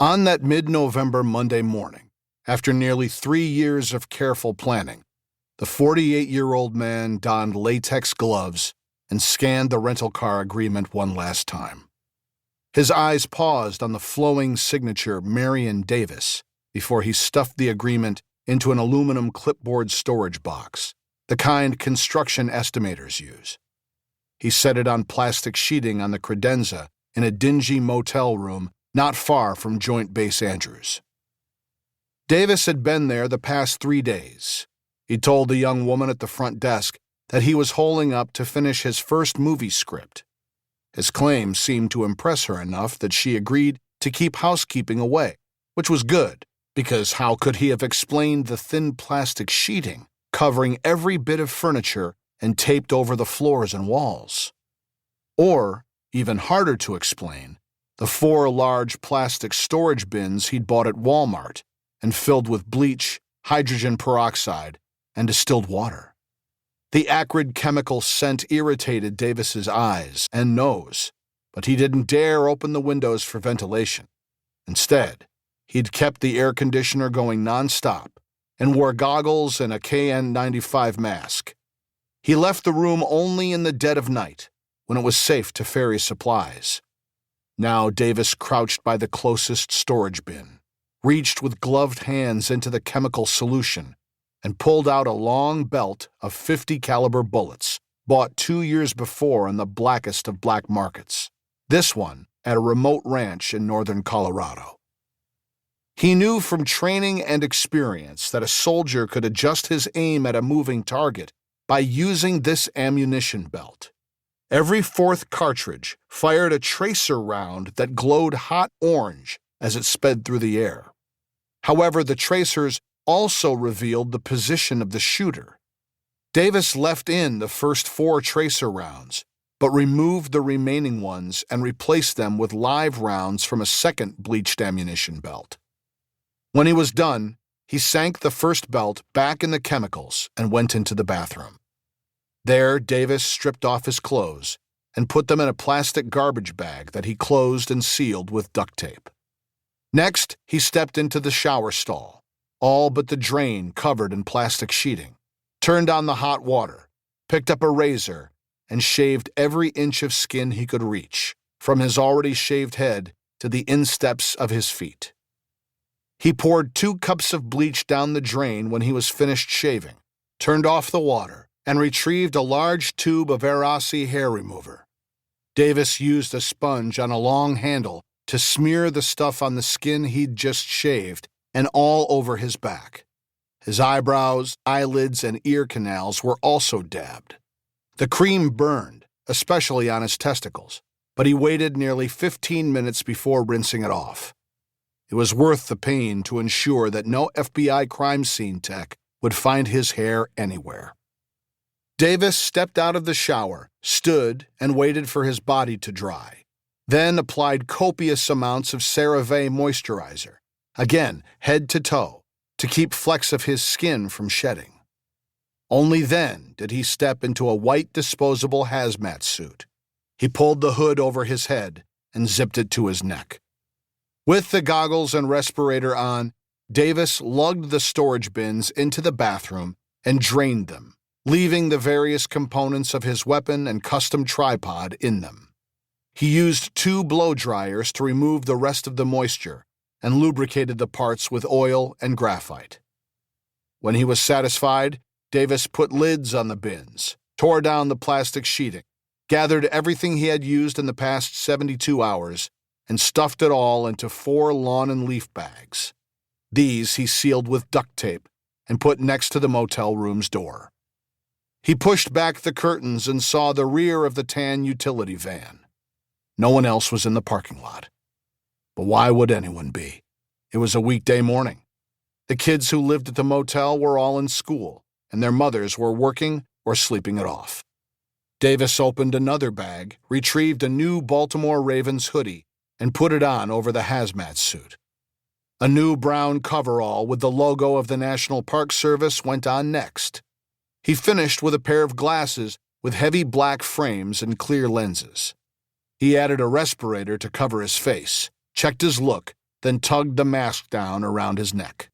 On that mid-November Monday morning, after nearly 3 years of careful planning, the 48-year-old man donned latex gloves and scanned the rental car agreement one last time. His eyes paused on the flowing signature Marion Davis before he stuffed the agreement into an aluminum clipboard storage box, the kind construction estimators use. He set it on plastic sheeting on the credenza in a dingy motel room not far from Joint Base Andrews. Davis had been there the past 3 days. He told the young woman at the front desk that he was holing up to finish his first movie script. His claim seemed to impress her enough that she agreed to keep housekeeping away, which was good, because how could he have explained the thin plastic sheeting covering every bit of furniture and taped over the floors and walls? Or, even harder to explain, the 4 large plastic storage bins he'd bought at Walmart and filled with bleach, hydrogen peroxide, and distilled water. The acrid chemical scent irritated Davis's eyes and nose, but he didn't dare open the windows for ventilation. Instead, he'd kept the air conditioner going nonstop and wore goggles and a KN95 mask. He left the room only in the dead of night, when it was safe to ferry supplies. Now Davis crouched by the closest storage bin, reached with gloved hands into the chemical solution, and pulled out a long belt of .50 caliber bullets, bought 2 years before on the blackest of black markets, this one at a remote ranch in northern Colorado. He knew from training and experience that a soldier could adjust his aim at a moving target by using this ammunition belt. Every 4th cartridge fired a tracer round that glowed hot orange as it sped through the air. However, the tracers also revealed the position of the shooter. Davis left in the first 4 tracer rounds, but removed the remaining ones and replaced them with live rounds from a second bleached ammunition belt. When he was done, he sank the first belt back in the chemicals and went into the bathroom. There, Davis stripped off his clothes and put them in a plastic garbage bag that he closed and sealed with duct tape. Next, he stepped into the shower stall, all but the drain covered in plastic sheeting, turned on the hot water, picked up a razor, and shaved every inch of skin he could reach, from his already shaved head to the insteps of his feet. He poured 2 cups of bleach down the drain when he was finished shaving, turned off the water, and retrieved a large tube of Aerossi hair remover. Davis used a sponge on a long handle to smear the stuff on the skin he'd just shaved and all over his back. His eyebrows, eyelids, and ear canals were also dabbed. The cream burned, especially on his testicles, but he waited nearly 15 minutes before rinsing it off. It was worth the pain to ensure that no FBI crime scene tech would find his hair anywhere. Davis stepped out of the shower, stood, and waited for his body to dry, then applied copious amounts of CeraVe moisturizer, again head to toe, to keep flecks of his skin from shedding. Only then did he step into a white disposable hazmat suit. He pulled the hood over his head and zipped it to his neck. With the goggles and respirator on, Davis lugged the storage bins into the bathroom and drained them, leaving the various components of his weapon and custom tripod in them. He used 2 blow dryers to remove the rest of the moisture and lubricated the parts with oil and graphite. When he was satisfied, Davis put lids on the bins, tore down the plastic sheeting, gathered everything he had used in the past 72 hours, and stuffed it all into 4 lawn and leaf bags. These he sealed with duct tape and put next to the motel room's door. He pushed back the curtains and saw the rear of the tan utility van. No one else was in the parking lot. But why would anyone be? It was a weekday morning. The kids who lived at the motel were all in school, and their mothers were working or sleeping it off. Davis opened another bag, retrieved a new Baltimore Ravens hoodie, and put it on over the hazmat suit. A new brown coverall with the logo of the National Park Service went on next. He finished with a pair of glasses with heavy black frames and clear lenses. He added a respirator to cover his face, checked his look, then tugged the mask down around his neck.